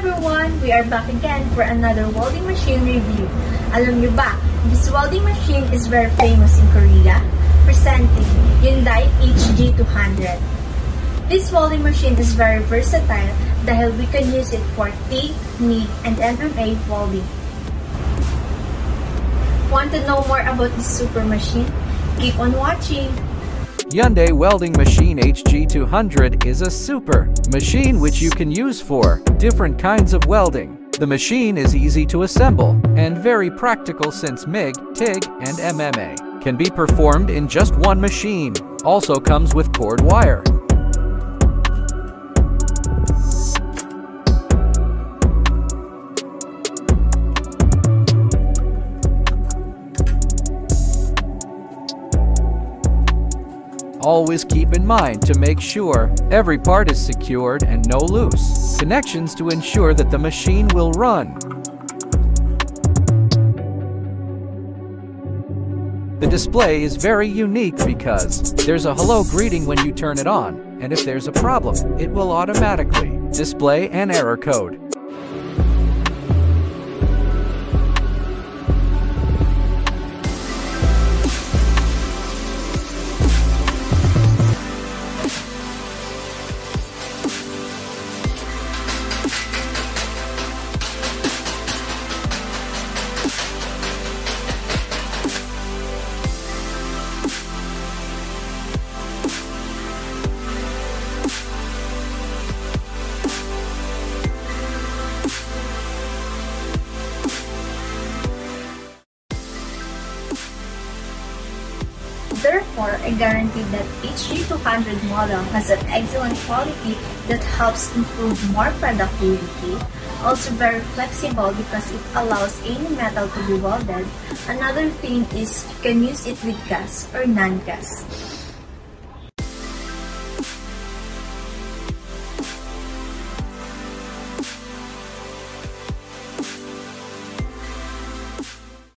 everyone! We are back again for another welding machine review. Alam nyo ba, this welding machine is very famous in Korea, presenting Hyundai HG-200. This welding machine is very versatile dahil we can use it for TIG, MIG, and MMA welding. Want to know more about this super machine? Keep on watching! Hyundai welding machine HG-200 is a super machine which you can use for different kinds of welding. The machine is easy to assemble and very practical since MIG, TIG, and MMA can be performed in just one machine. Also comes with cord wire. Always keep in mind to make sure every part is secured and no loose connections to ensure that the machine will run. The display is very unique because there's a hello greeting when you turn it on, and if there's a problem, it will automatically display an error code. Therefore, I guarantee that HG-200 model has an excellent quality that helps improve more productivity. Also very flexible because it allows any metal to be welded. Another thing is you can use it with gas or non-gas.